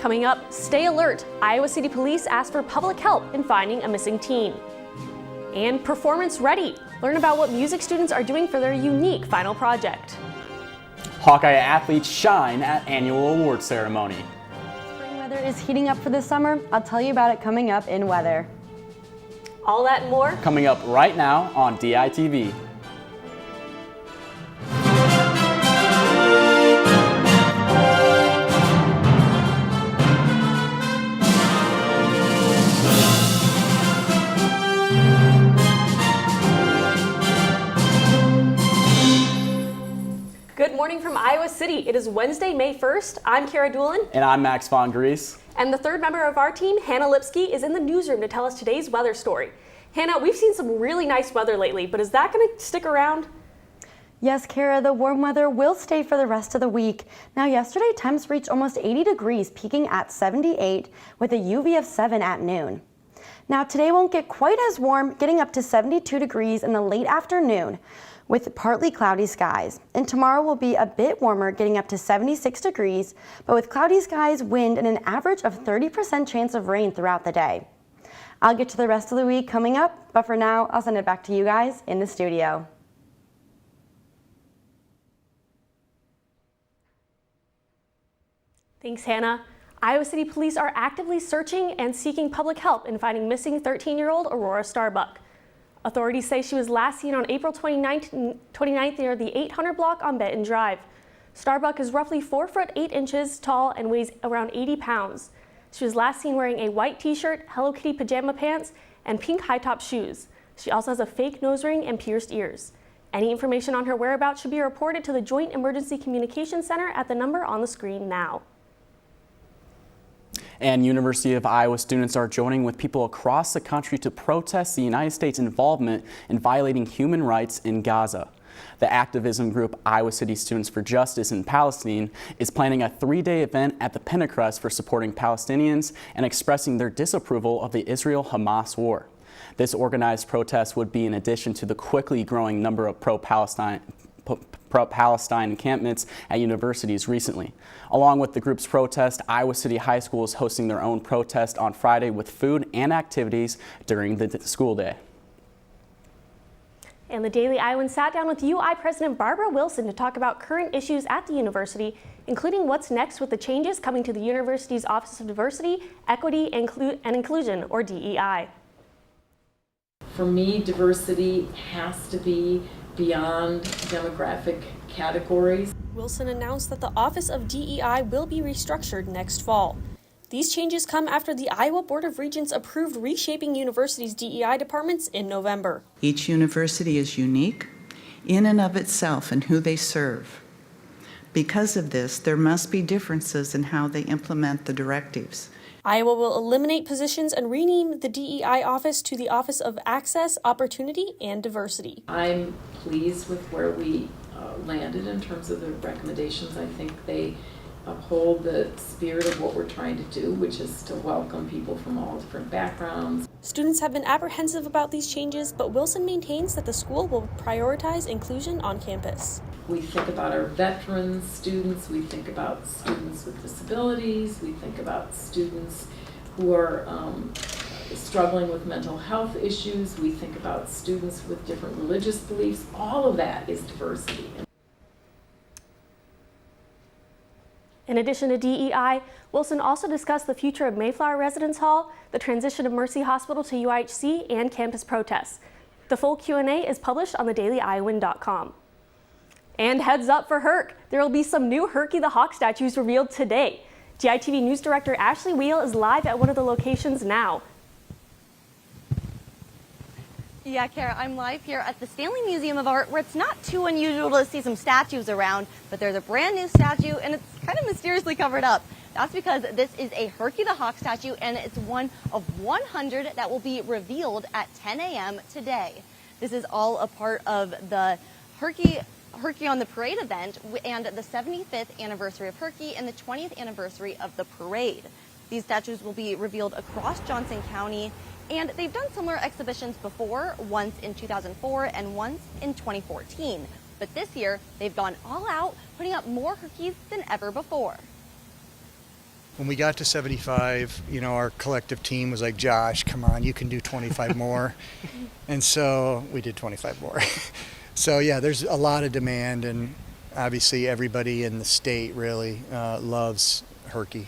Coming up, stay alert. Iowa City Police ask for public help in finding a missing teen. And Performance Ready. Learn about what music students are doing for their unique final project. Hawkeye athletes shine at annual award ceremony. Spring weather is heating up for the summer. I'll tell you about it coming up in weather. All that and more coming up right now on DITV. Good morning from Iowa City. It is Wednesday, May 1st. I'm Kara Doolin. And I'm Max Von Grease. And the third member of our team, Hannah Lipsky, is in the newsroom to tell us today's weather story. Hannah, we've seen some really nice weather lately, but is that going to stick around? Yes, Kara, the warm weather will stay for the rest of the week. Now, yesterday, temps reached almost 80 degrees, peaking at 78 with a UV of 7 at noon. Now, today won't get quite as warm, getting up to 72 degrees in the late afternoon, with partly cloudy skies. And tomorrow will be a bit warmer, getting up to 76 degrees, but with cloudy skies, wind, and an average of 30% chance of rain throughout the day. I'll get to the rest of the week coming up, but for now, I'll send it back to you guys in the studio. Thanks, Hannah. Iowa City Police are actively searching and seeking public help in finding missing 13-year-old Aurora Starbuck. Authorities say she was last seen on April 29th near the 800 block on Benton Drive. Starbuck is roughly 4 foot 8 inches tall and weighs around 80 pounds. She was last seen wearing a white t-shirt, Hello Kitty pajama pants, and pink high-top shoes. She also has a fake nose ring and pierced ears. Any information on her whereabouts should be reported to the Joint Emergency Communications Center at the number on the screen now. And University of Iowa students are joining with people across the country to protest the United States' involvement in violating human rights in Gaza. The activism group Iowa City Students for Justice in Palestine is planning a 3-day event at the Pentecrest for supporting Palestinians and expressing their disapproval of the Israel-Hamas war. This organized protest would be in addition to the quickly growing number of pro-Palestine encampments at universities recently. Along with the group's protest, Iowa City High School is hosting their own protest on Friday with food and activities during the school day. And the Daily Iowan sat down with UI President Barbara Wilson to talk about current issues at the university, including what's next with the changes coming to the university's Office of Diversity, Equity, and Inclusion, or DEI. For me, diversity has to be beyond demographic categories. Wilson announced that the Office of DEI will be restructured next fall. These changes come after the Iowa Board of Regents approved reshaping universities' DEI departments in November. Each university is unique in and of itself and who they serve. Because of this, there must be differences in how they implement the directives. Iowa will eliminate positions and rename the DEI office to the Office of Access, Opportunity, and Diversity. I'm pleased with where we landed in terms of the recommendations. I think they uphold the spirit of what we're trying to do, which is to welcome people from all different backgrounds. Students have been apprehensive about these changes, but Wilson maintains that the school will prioritize inclusion on campus. We think about our veteran students, we think about students with disabilities, we think about students who are struggling with mental health issues, we think about students with different religious beliefs. All of that is diversity. In addition to DEI, Wilson also discussed the future of Mayflower Residence Hall, the transition of Mercy Hospital to UIHC, and campus protests. The full Q&A is published on thedailyiowan.com. And heads up for Herc, there will be some new Herky the Hawk statues revealed today. DITV News Director Ashley Wheel is live at one of the locations now. Yeah, Kara, I'm live here at the Stanley Museum of Art, where it's not too unusual to see some statues around, but there's a brand new statue and it's kind of mysteriously covered up. That's because this is a Herky the Hawk statue, and it's one of 100 that will be revealed at 10 a.m. today. This is all a part of the Herky on the Parade event and the 75th anniversary of Herky and the 20th anniversary of the parade. These statues will be revealed across Johnson County, and they've done similar exhibitions before, once in 2004 and once in 2014. But this year, they've gone all out, putting up more Herkies than ever before. When we got to 75, our collective team was like, Josh, come on, you can do 25 more. And so we did 25 more. So yeah, there's a lot of demand, and obviously everybody in the state really loves Herky.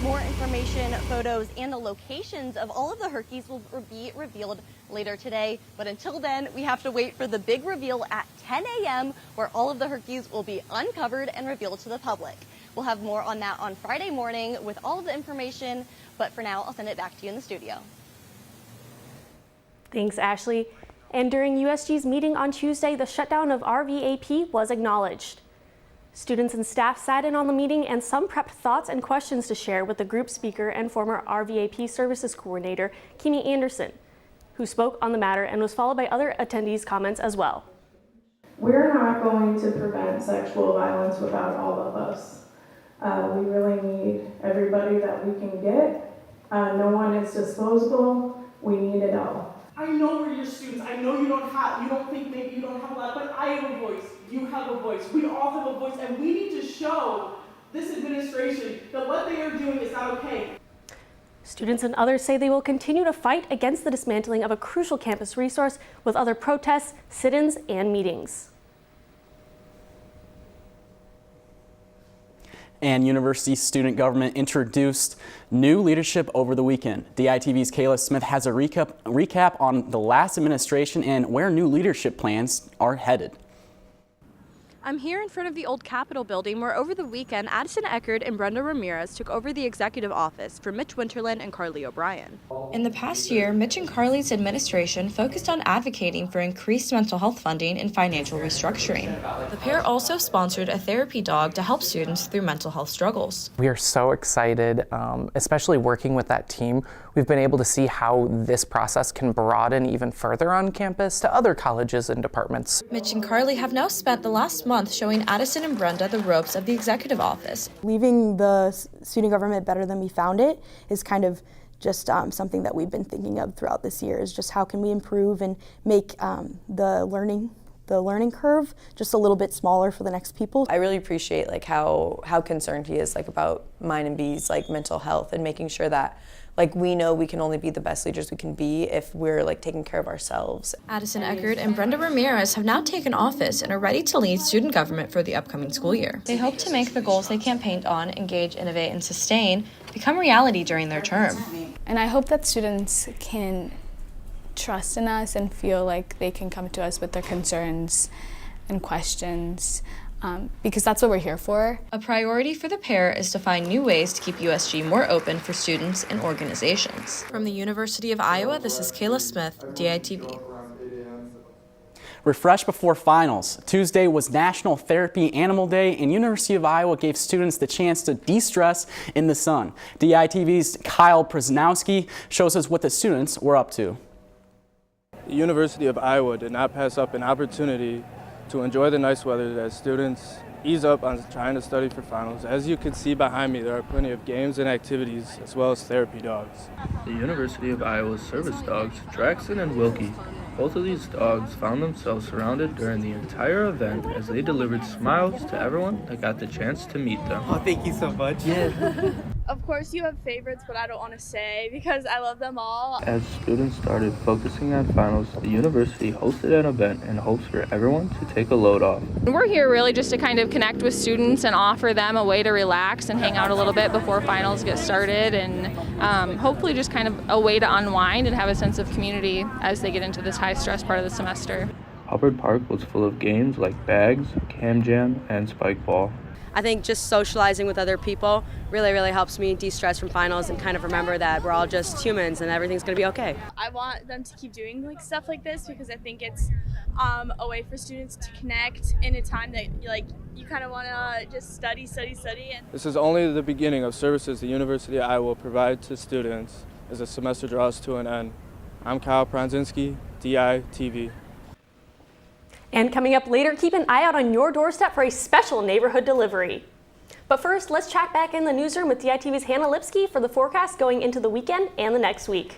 More information, photos, and the locations of all of the Herkies will be revealed later today. But until then, we have to wait for the big reveal at 10 a.m. where all of the Herkies will be uncovered and revealed to the public. We'll have more on that on Friday morning with all of the information. But for now, I'll send it back to you in the studio. Thanks, Ashley. And during USG's meeting on Tuesday, the shutdown of RVAP was acknowledged. Students and staff sat in on the meeting, and some prepped thoughts and questions to share with the group speaker and former RVAP Services Coordinator, Kimi Anderson, who spoke on the matter and was followed by other attendees' comments as well. We're not going to prevent sexual violence without all of us. We really need everybody that we can get. No one is disposable. We need it all. I know we're your students. I know you don't think maybe you don't have a lot, but I have a voice. You have a voice. We all have a voice, and we need to show this administration that what they are doing is not okay. Students and others say they will continue to fight against the dismantling of a crucial campus resource with other protests, sit-ins, and meetings. And University Student Government introduced new leadership over the weekend. DITV's Kayla Smith has a recap on the last administration and where new leadership plans are headed. I'm here in front of the old Capitol building where over the weekend Addison Eckert and Brenda Ramirez took over the executive office for Mitch Winterland and Carly O'Brien. In the past year, Mitch and Carly's administration focused on advocating for increased mental health funding and financial restructuring. The pair also sponsored a therapy dog to help students through mental health struggles. We are so excited, especially working with that team. We've been able to see how this process can broaden even further on campus to other colleges and departments. Mitch and Carly have now spent the last month showing Addison and Brenda the ropes of the executive office. Leaving the student government better than we found it is kind of just something that we've been thinking of throughout this year, is just how can we improve and make the learning curve just a little bit smaller for the next people. I really appreciate how concerned he is about mine and B's mental health, and making sure that we know we can only be the best leaders we can be if we're taking care of ourselves. Addison Eckert and Brenda Ramirez have now taken office and are ready to lead student government for the upcoming school year. They hope to make the goals they campaigned on, engage, innovate, and sustain, become reality during their term. And I hope that students can trust in us and feel like they can come to us with their concerns and questions, because that's what we're here for. A priority for the pair is to find new ways to keep USG more open for students and organizations. From the University of Iowa, this is Kayla Smith, DITV. Refresh before finals. Tuesday was National Therapy Animal Day, and University of Iowa gave students the chance to de-stress in the sun. DITV's Kyle Prasnowski shows us what the students were up to. The University of Iowa did not pass up an opportunity to enjoy the nice weather as students ease up on trying to study for finals. As you can see behind me, there are plenty of games and activities, as well as therapy dogs. The University of Iowa's service dogs, Draxton and Wilkie, both of these dogs found themselves surrounded during the entire event as they delivered smiles to everyone that got the chance to meet them. Oh, thank you so much. Yeah. Of course you have favorites, but I don't want to say because I love them all. As students started focusing on finals, the university hosted an event in hopes for everyone to take a load off. We're here really just to kind of connect with students and offer them a way to relax and hang out a little bit before finals get started, and hopefully just kind of a way to unwind and have a sense of community as they get into this high stress part of the semester. Hubbard Park was full of games like bags, cam jam, and spike ball. I think just socializing with other people really helps me de-stress from finals and kind of remember that we're all just humans and everything's going to be okay. I want them to keep doing stuff like this because I think it's a way for students to connect in a time that you kind of want to just study. And This is only the beginning of services the University of Iowa will provide to students as the semester draws to an end. I'm Kyle Pronzinski, DITV. And coming up later, keep an eye out on your doorstep for a special neighborhood delivery. But first, let's check back in the newsroom with DITV's Hannah Lipsky for the forecast going into the weekend and the next week.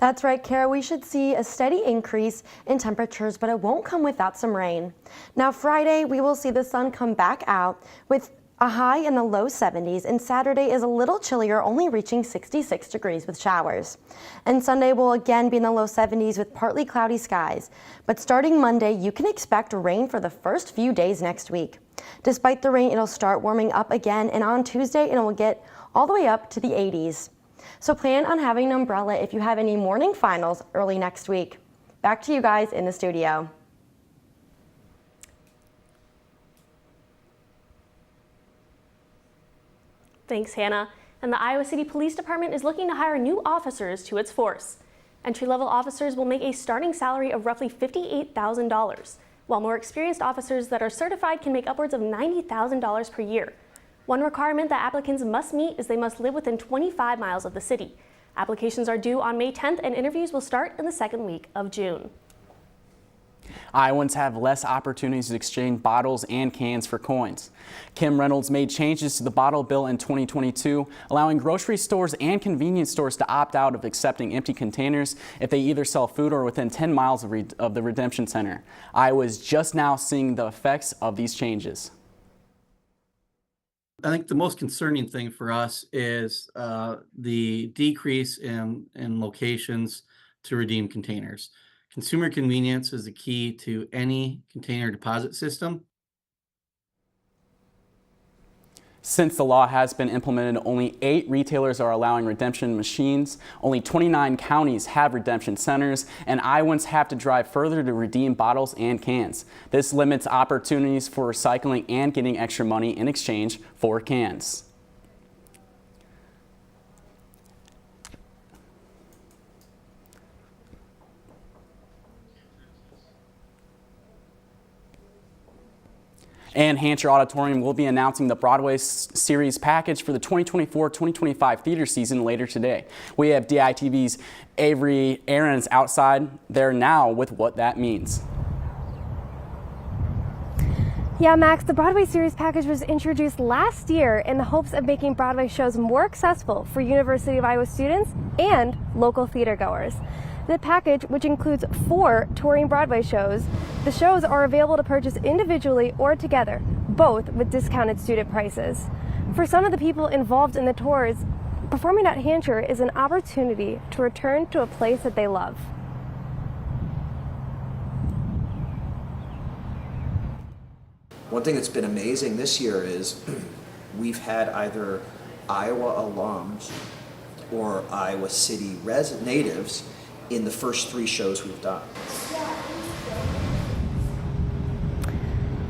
That's right, Kara. We should see a steady increase in temperatures, but it won't come without some rain. Now, Friday, we will see the sun come back out with a high in the low 70s, and Saturday is a little chillier, only reaching 66 degrees with showers. And Sunday will again be in the low 70s with partly cloudy skies. But starting Monday, you can expect rain for the first few days next week. Despite the rain, it'll start warming up again, and on Tuesday, it will get all the way up to the 80s. So plan on having an umbrella if you have any morning finals early next week. Back to you guys in the studio. Thanks, Hannah. And the Iowa City Police Department is looking to hire new officers to its force. Entry-level officers will make a starting salary of roughly $58,000, while more experienced officers that are certified can make upwards of $90,000 per year. One requirement that applicants must meet is they must live within 25 miles of the city. Applications are due on May 10th, and interviews will start in the second week of June. Iowans have less opportunities to exchange bottles and cans for coins. Kim Reynolds made changes to the bottle bill in 2022, allowing grocery stores and convenience stores to opt out of accepting empty containers if they either sell food or within 10 miles of the Redemption Center. Iowa is just now seeing the effects of these changes. I think the most concerning thing for us is the decrease in locations to redeem containers. Consumer convenience is the key to any container deposit system. Since the law has been implemented, only 8 retailers are allowing redemption machines. Only 29 counties have redemption centers, and Iowans have to drive further to redeem bottles and cans. This limits opportunities for recycling and getting extra money in exchange for cans. And Hampshire Auditorium will be announcing the Broadway series package for the 2024-2025 theater season later today. We have DITV's Avery Aarons outside there now with what that means. Yeah, Max, the Broadway series package was introduced last year in the hopes of making Broadway shows more accessible for University of Iowa students and local theater goers. The package, which includes 4 touring Broadway shows, the shows are available to purchase individually or together, both with discounted student prices. For some of the people involved in the tours, performing at Hampshire is an opportunity to return to a place that they love. One thing that's been amazing this year is we've had either Iowa alums or Iowa City natives in the first 3 shows we've done.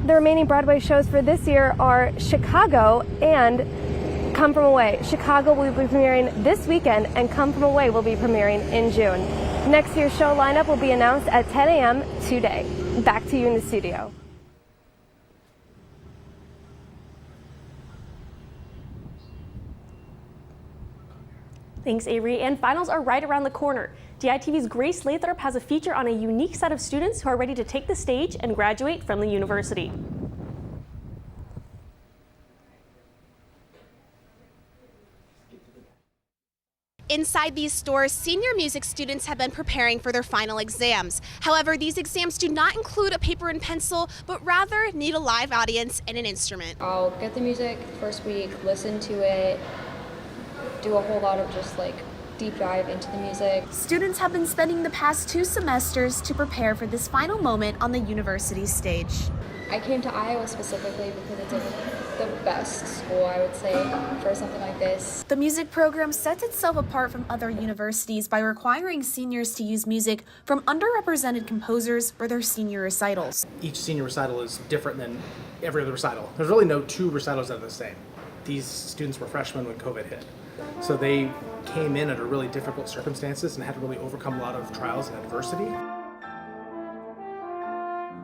The remaining Broadway shows for this year are Chicago and Come From Away. Chicago will be premiering this weekend, and Come From Away will be premiering in June. Next year's show lineup will be announced at 10 a.m. today. Back to you in the studio. Thanks, Avery. And finals are right around the corner. DITV's Grace Lathrop has a feature on a unique set of students who are ready to take the stage and graduate from the university. Inside these stores, senior music students have been preparing for their final exams. However, these exams do not include a paper and pencil, but rather need a live audience and an instrument. I'll get the music first week, listen to it, do a whole lot of just like deep dive into the music. Students have been spending the past 2 semesters to prepare for this final moment on the university stage. I came to Iowa specifically because it's the best school, I would say, for something like this. The music program sets itself apart from other universities by requiring seniors to use music from underrepresented composers for their senior recitals. Each senior recital is different than every other recital. There's really no 2 recitals that are the same. These students were freshmen when COVID hit. So they came in under really difficult circumstances and had to really overcome a lot of trials and adversity.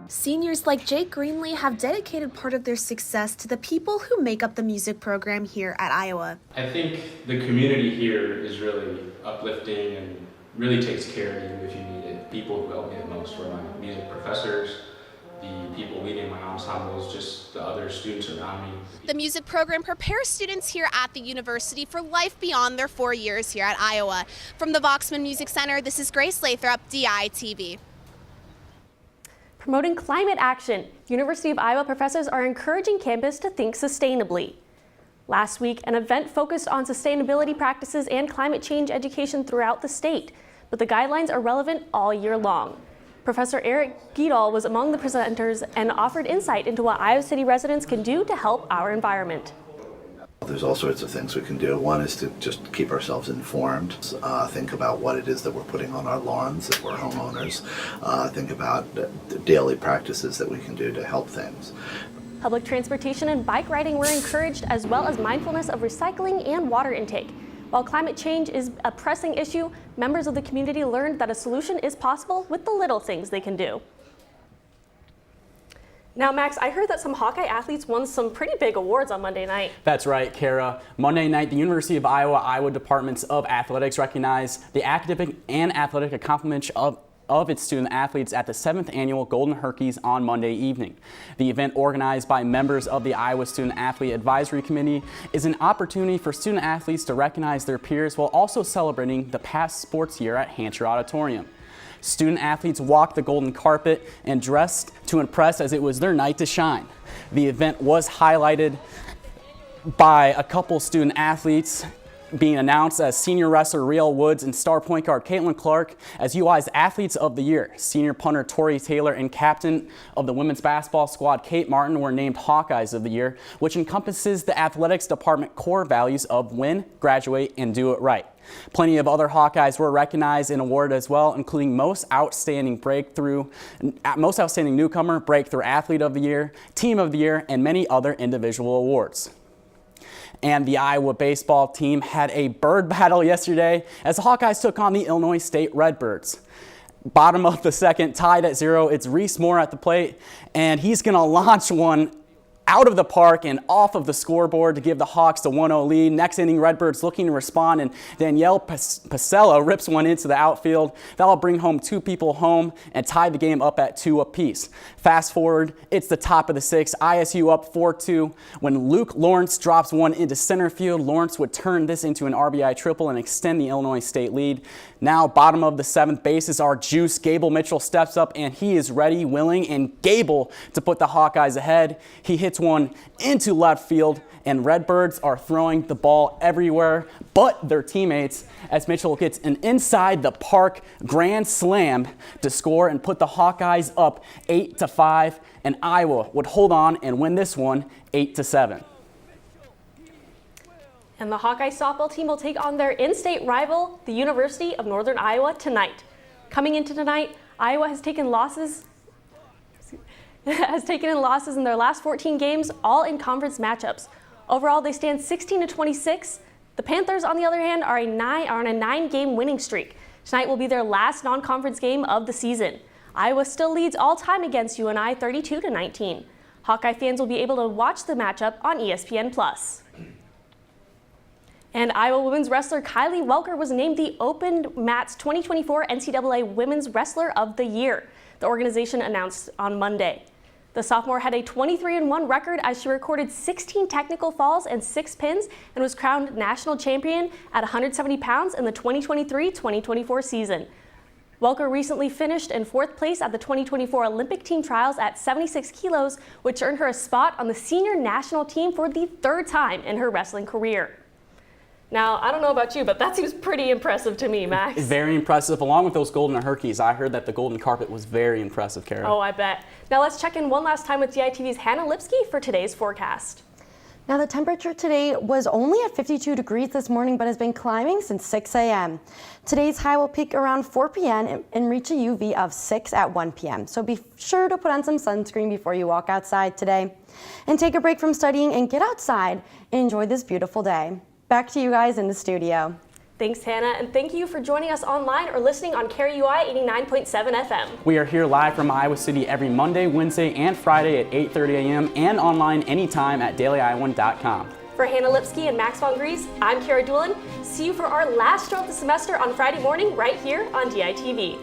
Seniors like Jake Greenlee have dedicated part of their success to the people who make up the music program here at Iowa. I think the community here is really uplifting and really takes care of you if you need it. People who help me the most were my music professors, the people leading my ensembles, just the other students around me. The music program prepares students here at the university for life beyond their 4 years here at Iowa. From the Voxman Music Center, this is Grace Lathrop, DITV. Promoting climate action, University of Iowa professors are encouraging campus to think sustainably. Last week, an event focused on sustainability practices and climate change education throughout the state, but the guidelines are relevant all year long. Professor Eric Giedel was among the presenters and offered insight into what Iowa City residents can do to help our environment. There's all sorts of things we can do. One is to just keep ourselves informed, think about what it is that we're putting on our lawns if we're homeowners, think about the daily practices that we can do to help things. Public transportation and bike riding were encouraged, as well as mindfulness of recycling and water intake. While climate change is a pressing issue, members of the community learned that a solution is possible with the little things they can do. Now, Max, I heard that some Hawkeye athletes won some pretty big awards on Monday night. That's right, Kara. Monday night, the University of Iowa Departments of Athletics recognized the academic and athletic accomplishments of its student athletes at the 7th annual Golden Herkies on Monday evening. The event, organized by members of the Iowa Student Athlete Advisory Committee, is an opportunity for student athletes to recognize their peers while also celebrating the past sports year at Hancher Auditorium. Student athletes walked the golden carpet and dressed to impress as it was their night to shine. The event was highlighted by a couple student athletes being announced as senior wrestler Riel Woods and star point guard Caitlin Clark as UI's Athletes of the Year. Senior punter Tori Taylor and captain of the women's basketball squad Kate Martin were named Hawkeyes of the Year, which encompasses the athletics department core values of win, graduate, and do it right. Plenty of other Hawkeyes were recognized and awarded as well, including Most Outstanding Newcomer, Breakthrough Athlete of the Year, Team of the Year, and many other individual awards. And the Iowa baseball team had a bird battle yesterday as the Hawkeyes took on the Illinois State Redbirds. Bottom of the second, tied at 0. It's Reese Moore at the plate, and he's going to launch one out of the park and off of the scoreboard to give the Hawks the 1-0 lead. Next inning, Redbirds looking to respond, and Danielle Pasella rips one into the outfield. That'll bring home 2 people home and tie the game up at 2 apiece. Fast forward, it's the top of the 6th. ISU up 4-2. When Luke Lawrence drops one into center field, Lawrence would turn this into an RBI triple and extend the Illinois State lead. Now, bottom of the 7th, bases are juice. Gable Mitchell steps up, and he is ready, willing, and Gable to put the Hawkeyes ahead. He hits one into left field, and Redbirds are throwing the ball everywhere but their teammates as Mitchell gets an inside the park grand slam to score and put the Hawkeyes up 8-5, and Iowa would hold on and win this one 8-7. And the Hawkeye softball team will take on their in-state rival, the University of Northern Iowa, tonight. Coming into tonight, Iowa has taken in losses in their last 14 games, all in conference matchups. Overall, they stand 16-26. The Panthers, on the other hand, are on a 9-game winning streak. Tonight will be their last non-conference game of the season. Iowa still leads all time against UNI 32-19. Hawkeye fans will be able to watch the matchup on ESPN+. And Iowa women's wrestler Kylie Welker was named the Open Mats 2024 NCAA Women's Wrestler of the Year, the organization announced on Monday. The sophomore had a 23-1 record as she recorded 16 technical falls and 6 pins and was crowned national champion at 170 pounds in the 2023-2024 season. Welker recently finished in 4th place at the 2024 Olympic team trials at 76 kilos, which earned her a spot on the senior national team for the 3rd time in her wrestling career. Now, I don't know about you, but that seems pretty impressive to me, Max. Very impressive. Along with those golden herkies, I heard that the golden carpet was very impressive, Kara. Oh, I bet. Now let's check in one last time with DITV's Hannah Lipsky for today's forecast. Now the temperature today was only at 52 degrees this morning, but has been climbing since 6 a.m. Today's high will peak around 4 p.m. and reach a UV of 6 at 1 p.m. So be sure to put on some sunscreen before you walk outside today. And take a break from studying and get outside and enjoy this beautiful day. Back to you guys in the studio. Thanks, Hannah, and thank you for joining us online or listening on KRUI 89.7 FM. We are here live from Iowa City every Monday, Wednesday, and Friday at 8:30 a.m. and online anytime at dailyiowan.com. For Hannah Lipsky and Max Von Gries, I'm Kara Doolin. See you for our last show of the semester on Friday morning right here on DITV.